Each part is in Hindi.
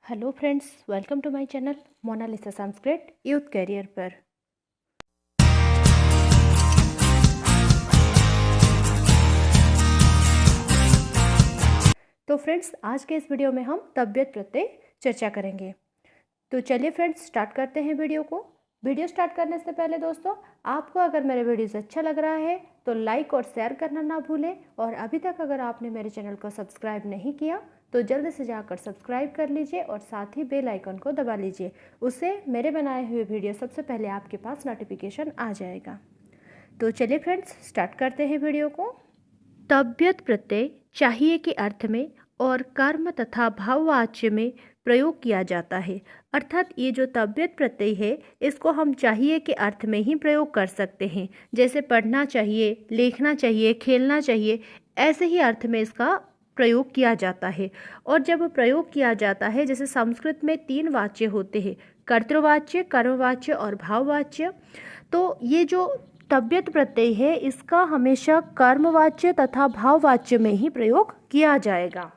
Hello friends, welcome to my channel Monalisa Sanskrit youth career पर। तो फ्रेंड्स, आज के इस वीडियो में हम तबियत प्रत्यय चर्चा करेंगे। तो चलिए फ्रेंड्स, स्टार्ट करते हैं वीडियो को। वीडियो स्टार्ट करने से पहले दोस्तों, आपको अगर मेरे वीडियोस अच्छा लग रहा है तो लाइक और शेयर करना ना भूलें। और अभी तक अगर आपने मेरे चैनल को सब्सक्राइब नहीं किया तो जल्द से जाकर सब्सक्राइब कर लीजिए और साथ ही बेल आइकन को दबा लीजिए। उससे मेरे बनाए हुए वीडियो सबसे पहले आपके पास नोटिफिकेशन आ जाएगा। तो चलिए फ्रेंड्स, स्टार्ट करते हैं वीडियो को। तबियत प्रत्यय चाहिए के अर्थ में और कर्म तथा भाववाच्य में प्रयोग किया जाता है। अर्थात ये जो तबियत प्रत्यय है इसको हम चाहिए के अर्थ में ही प्रयोग कर सकते हैं। जैसे पढ़ना चाहिए, लिखना चाहिए, खेलना चाहिए, ऐसे ही अर्थ में इसका प्रयोग किया जाता है। और जब प्रयोग किया जाता है, जैसे संस्कृत में 3 वाच्य होते हैं, कर्तृवाच्य, कर्मवाच्य और भाववाच्य। तो ये जो तबियत प्रत्यय है इसका हमेशा कर्मवाच्य तथा भाववाच्य में ही प्रयोग किया जाएगा।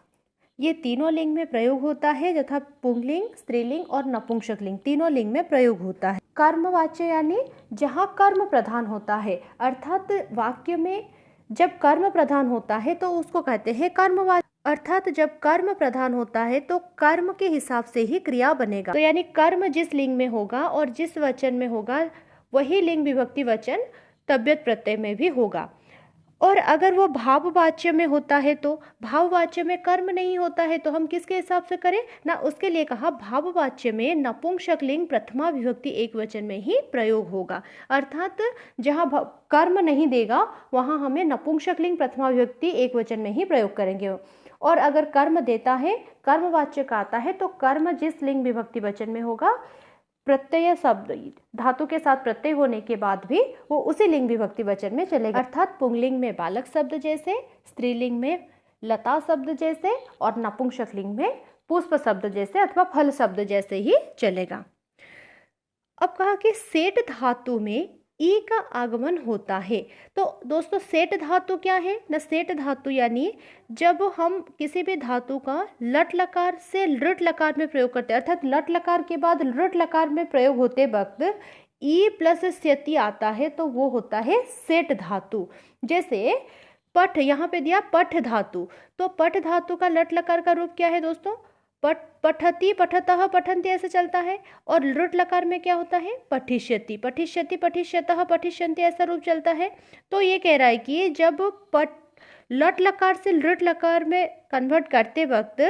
ये तीनों लिंग में प्रयोग होता है, तथा पुंगलिंग, स्त्रीलिंग और नपुंसक लिंग तीनों लिंग में प्रयोग होता है। कर्मवाच्य यानी जहाँ कर्म प्रधान होता है, अर्थात वाक्य में जब कर्म प्रधान होता है तो उसको कहते हैं कर्मवाच्य। अर्थात जब कर्म प्रधान होता है तो कर्म के हिसाब से ही क्रिया बनेगा। तो यानी कर्म जिस लिंग में होगा और जिस वचन में होगा वही लिंग विभक्ति वचन तबियत प्रत्यय में भी होगा। और अगर वो भाववाच्य में होता है तो भाववाच्य में कर्म नहीं होता है तो हम किसके हिसाब से करें ना, उसके लिए कहा भाववाच्य में नपुंसक लिंग प्रथमा विभक्ति एक वचन में ही प्रयोग होगा। अर्थात जहाँ कर्म नहीं देगा वहाँ हमें नपुंसक लिंग प्रथमा विभक्ति एक वचन में ही प्रयोग करेंगे। और अगर कर्म देता है, कर्मवाच्य का आता है, तो कर्म जिस लिंग विभक्ति वचन में होगा, प्रत्यय शब्द धातु के साथ प्रत्यय होने के बाद भी वो उसी लिंग विभक्ति वचन में चलेगा। अर्थात पुंगलिंग में बालक शब्द जैसे, स्त्रीलिंग में लता शब्द जैसे और नपुंसक लिंग में पुष्प शब्द जैसे अथवा फल शब्द जैसे ही चलेगा। अब कहा कि सेठ धातु में ई का आगमन होता है। तो दोस्तों, सेठ धातु क्या है ना, सेठ धातु यानी जब हम किसी भी धातु का लट लकार से लृट लकार में प्रयोग करते हैं, अर्थात लट लकार के बाद लृट लकार में प्रयोग होते वक्त ई प्लस स्यति आता है तो वो होता है सेठ धातु। जैसे पठ, यहाँ पे दिया पठ धातु, तो पठ धातु का लट लकार का रूप क्या है दोस्तों, पठति, पठतः, पठन्ति ऐसे चलता है। और लृट लकार में क्या होता है, पठिष्यति, पठिष्यति, पठिष्यतः, पठिष्यन्ति ऐसा रूप चलता है। तो ये कह रहा है कि जब लट लकार से लृट लकार में कन्वर्ट करते वक्त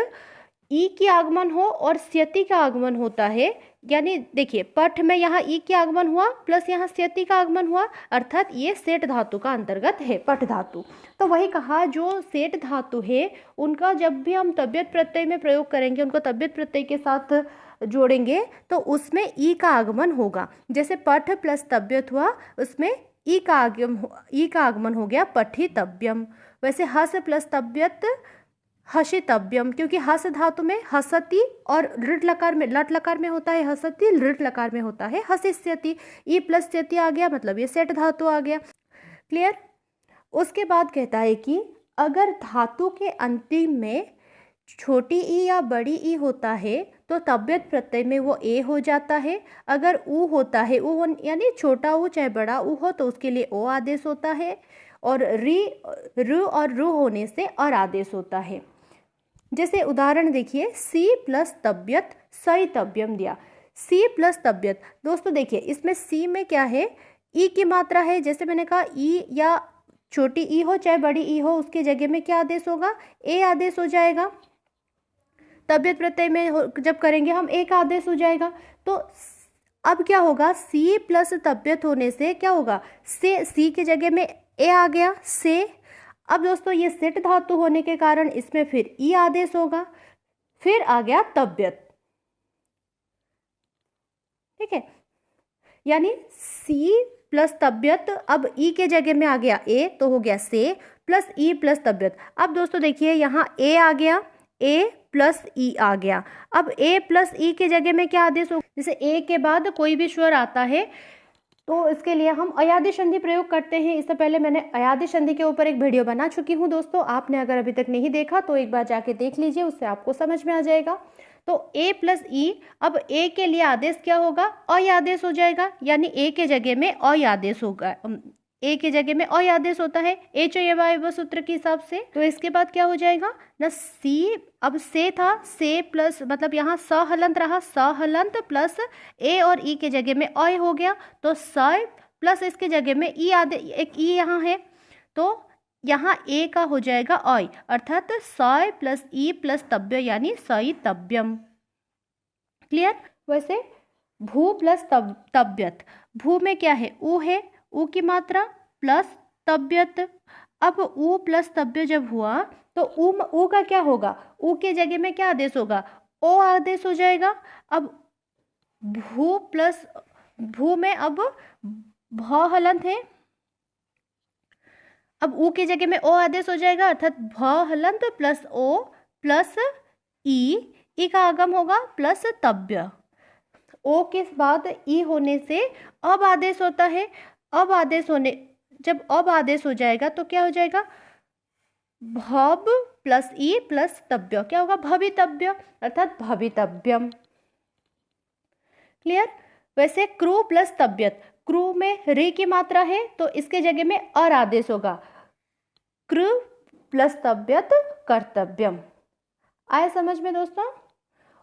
ई की आगमन हो और स्यति का आगमन होता है, यानी देखिए पठ में यहाँ ई के आगमन हुआ प्लस यहाँ स्यति का आगमन हुआ, अर्थात ये सेठ धातु का अंतर्गत है, पठ धातु। तो वही कहा जो सेठ धातु है उनका जब भी हम तबियत प्रत्यय में प्रयोग करेंगे, उनको तबियत प्रत्यय के साथ जोड़ेंगे तो उसमें ई का आगमन होगा। जैसे पठ प्लस तबियत हुआ, उसमें ई का आगमन हो गया पठितव्यम। वैसे हस प्लस तबियत हसितव्यम, क्योंकि हस धातु में हसति और लृट लकार में, लट लकार में होता है हसति, लृट लकार में होता है हसिष्यति। ई प्लस स्यति आ गया, मतलब ये सेठ धातु आ गया। क्लियर। उसके बाद कहता है कि अगर धातु के अंतिम में छोटी ई या बड़ी ई होता है तो तबियत प्रत्यय में वो ए हो जाता है। अगर ऊ होता है, ऊ यानी छोटा ऊ चाहे बड़ा ऊ हो तो उसके लिए ओ आदेश होता है। और रु और रु होने से अर आदेश होता है। जैसे उदाहरण देखिए, सी प्लस तबियत सई तब्यम दिया। सी प्लस तबियत, दोस्तों देखिए इसमें सी में क्या है, ई की मात्रा है। जैसे मैंने कहा ई या छोटी ई हो चाहे बड़ी ई हो, उसके जगह में क्या आदेश होगा, ए आदेश हो जाएगा। तबियत प्रत्यय में जब करेंगे हम एक आदेश हो जाएगा। तो अब क्या होगा, सी प्लस तबियत होने से क्या होगा, से सी की जगह में ए आ गया, से। अब दोस्तों ये सेठ धातु होने के कारण इसमें फिर ई आदेश होगा, फिर आ गया तबियत। ठीक है, यानी सी प्लस तबियत, अब ई के जगह में आ गया ए तो हो गया से प्लस ई प्लस तबियत। अब दोस्तों देखिए यहाँ ए आ गया, ए प्लस ई आ गया। अब ए प्लस ई के जगह में क्या आदेश होगा, जैसे ए के बाद कोई भी स्वर आता है तो इसके लिए हम अयादि संधि प्रयोग करते हैं। इससे पहले मैंने अयादि संधि के ऊपर एक वीडियो बना चुकी हूँ दोस्तों, आपने अगर अभी तक नहीं देखा तो एक बार जाके देख लीजिए, उससे आपको समझ में आ जाएगा। तो ए प्लस ई, अब ए के लिए आदेश क्या होगा, अय आदेश हो जाएगा, यानी ए के जगह में अय आदेश होगा, ए के जगह में अय आदेश होता है एच ए वाय सूत्र के हिसाब से। तो इसके बाद क्या हो जाएगा ना, सी, अब से था, से प्लस मतलब यहाँ स हलंत रहा, स हलंत प्लस ए और ई के जगह में अय हो गया, तो स प्लस इसके जगह में ई आदेश, एक ई यहाँ है, तो यहाँ ए का हो जाएगा अय, अर्थात स प्लस ई प्लस तव्य यानी सईतव्यम। क्लियर। वैसे भू प्लस तव्यत, भू में क्या है, ऊ है, ऊ की मात्रा प्लस तव्यत। अब ऊ प्लस तव्य जब हुआ तो ऊ का क्या होगा, ऊ के जगह में क्या आदेश होगा, ओ आदेश हो जाएगा। अब भू प्लस, भू में अब भ हलंत है, अब ऊ की जगह में ओ आदेश हो जाएगा, अर्थात भ हलंत प्लस ओ प्लस ई का आगम होगा प्लस तव्य। ओ के बाद ई होने से अब आदेश होता है, अब आदेश होने, जब अब आदेश हो जाएगा तो क्या हो जाएगा, भव प्लस ई प्लस तव्य, क्या होगा, भवितव्य, अर्थात भवितव्यम। क्लियर। वैसे क्रू प्लस तव्यत, क्रू में रे की मात्रा है तो इसके जगह में अर आदेश होगा, क्रू प्लस तव्यत कर्तव्यम। आया समझ में दोस्तों।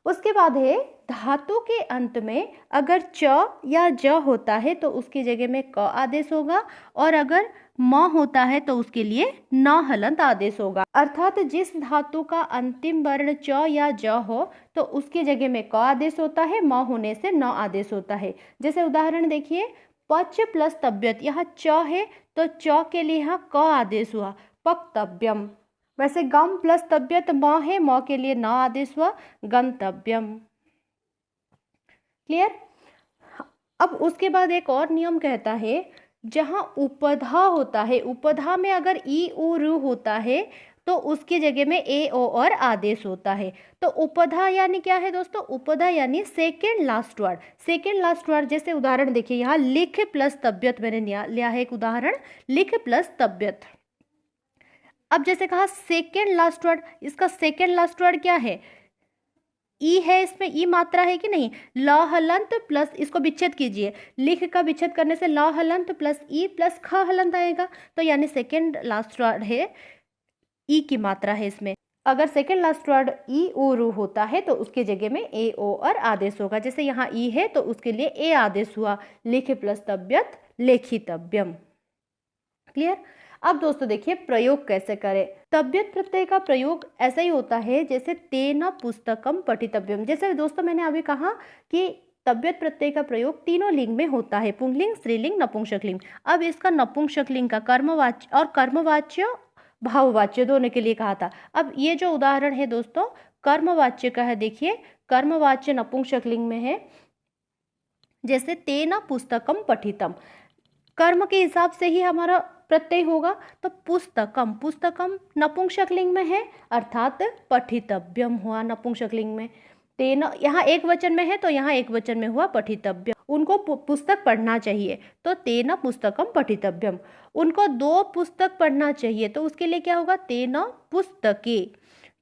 उसके बाद है धातु के अंत में अगर च या ज होता है तो उसकी जगह में क आदेश होगा, और अगर म होता है तो उसके लिए न हलंत आदेश होगा। अर्थात जिस धातु का अंतिम वर्ण च या ज हो तो उसकी जगह में क आदेश होता है, म होने से न आदेश होता है। जैसे उदाहरण देखिए, पच प्लस तव्यत, यहाँ च है तो च के लिए यहाँ क आदेश हुआ, पक्तव्यम। वैसे गम प्लस तव्यत म है, म के लिए न आदेश हुआ, गंतव्यम। क्लियर। अब उसके बाद एक और नियम कहता है, जहां उपधा होता है, उपधा में अगर ई उ रु होता है तो उसकी जगह में ए ओ और आदेश होता है। तो उपधा यानी क्या है दोस्तों, उपधा यानी second last word, second last word. जैसे उदाहरण देखिए, यहाँ लिख प्लस तव्यत मैंने लिया है एक उदाहरण, लिख प्लस तव्यत। अब जैसे कहा सेकेंड लास्ट वर्ड, इसका सेकेंड लास्ट वर्ड क्या है, ई है, इसमें ई मात्रा है कि नहीं, ल हलंत प्लस, इसको विच्छेद कीजिए, लिख का विच्छेद करने से ल हलंत प्लस ई प्लस ख हलंत आएगा, तो यानी सेकेंड लास्ट वर्ड है, ई की मात्रा है इसमें। अगर सेकेंड लास्ट वर्ड ई ओ रू होता है तो उसकी जगह में ए ओ और आदेश होगा। जैसे यहाँ ई है तो उसके लिए ए आदेश हुआ, लिख प्लस तव्यत लेखितव्यम। क्लियर। अब दोस्तों देखिए प्रयोग कैसे करें। तव्यत प्रत्यय का प्रयोग ऐसा ही होता है जैसे तेन पुस्तकम पठितव्यम। जैसे दोस्तों मैंने अभी कहा कि तव्यत प्रत्यय का प्रयोग तीनों लिंग में होता है, पुंगलिंग, स्त्रीलिंग, नपुंसकलिंग। अब इसका नपुंसकलिंग का कर्मवाच्य और कर्मवाच्य भाववाच्य दोनों के लिए कहा था। अब ये जो उदाहरण है दोस्तों कर्मवाच्य का है, देखिए कर्मवाच्य नपुंसकलिंग में है, जैसे तेन पुस्तकम पठितम, कर्म के हिसाब से ही हमारा प्रत्यय होगा, तो पुस्तकम, पुस्तकम नपुंसकलिंग में है अर्थात पठितव्यम हुआ नपुंसकलिंग में। तेन यहाँ एक वचन में है तो यहाँ एक वचन में हुआ पठितव्यम। उनको पुस्तक पढ़ना चाहिए तो तेन पुस्तकम पठितव्यम। उनको दो पुस्तक पढ़ना चाहिए तो उसके लिए क्या होगा, तेन पुस्तके,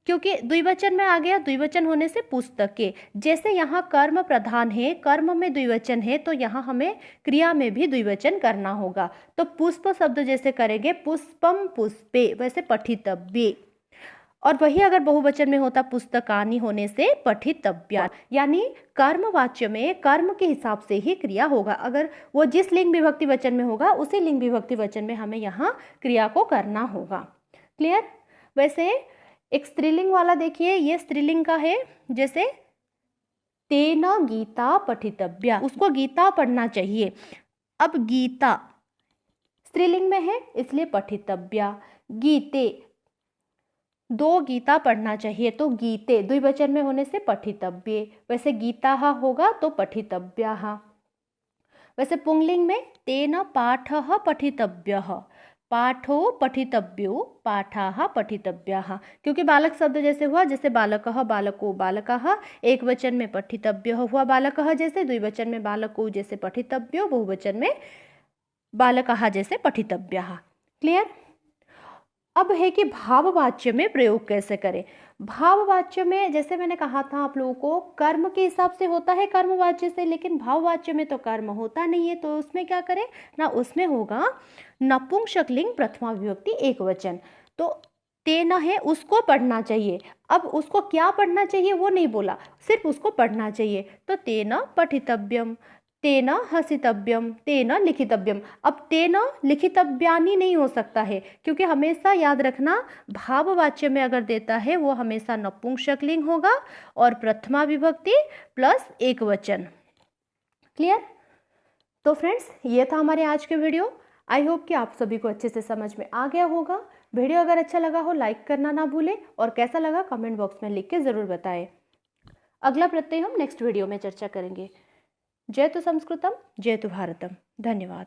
क्योंकि द्विवचन में आ गया, द्विवचन होने से पुस्तके। जैसे यहाँ कर्म प्रधान है, कर्म में द्विवचन है तो यहाँ हमें क्रिया में भी द्विवचन करना होगा। तो पुष्प शब्द जैसे करेंगे पुष्पम पुष्पे, वैसे पठितव्ये। और वही अगर बहुवचन में होता पुस्तकानि होने से पठितव्या, यानी कर्मवाच्य में कर्म के हिसाब से ही क्रिया होगा। अगर वो जिस लिंग विभक्ति वचन में होगा उसी लिंग विभक्ति वचन में हमें यहाँ क्रिया को करना होगा। क्लियर। वैसे एक स्त्रीलिंग वाला देखिए, ये स्त्रीलिंग का है, जैसे तेन गीता पठितव्या, उसको गीता पढ़ना चाहिए। अब गीता स्त्रीलिंग में है इसलिए पठितव्या। गीते, दो गीता पढ़ना चाहिए तो गीते, द्विवचन में होने से पठितव्ये। वैसे गीताः होगा तो पठितव्याः। वैसे पुंगलिंग में तेन पाठः पठितव्यः, पाठो पठितव्यो, पाठाः पठितव्याः। क्योंकि बालक शब्द जैसे हुआ, जैसे बालकः, बालको, बालकाः, एक वचन में पठितव्यः हुआ बालकः जैसे, द्विवचन में बालको जैसे पठितव्यो, बहुवचन में बालकाः जैसे पठितव्याः। क्लियर। अब है कि भाववाच्य में प्रयोग कैसे करें। भाववाच्य में जैसे मैंने कहा था आप लोगों को कर्म के हिसाब से होता है कर्मवाच्य से, लेकिन भाववाच्य में तो कर्म होता नहीं है, तो उसमें क्या करें ना, उसमें होगा नपुंसकलिंग प्रथमा विभक्ति एक वचन। तो तेना है उसको पढ़ना चाहिए। अब उसको क्या पढ़ना चाहिए वो नहीं बोला, सिर्फ उसको पढ़ना चाहिए। तो तेना पठितव्यम, तेना हसितव्यम, तेना लिखितव्यम। अब तेना लिखितव्यानि नहीं हो सकता है, क्योंकि हमेशा याद रखना भाववाच्य में अगर देता है वो हमेशा नपुंसकलिंग होगा और प्रथमा विभक्ति प्लस एक वचन। क्लियर? तो फ्रेंड्स ये था हमारे आज के वीडियो। आई होप कि आप सभी को अच्छे से समझ में आ गया होगा। वीडियो अगर अच्छा लगा हो लाइक करना ना भूलें, और कैसा लगा कमेंट बॉक्स में लिख के ज़रूर बताएं। अगला प्रत्यय हम नेक्स्ट वीडियो में चर्चा करेंगे। जय तु संस्कृतम, जय तु भारतम। धन्यवाद।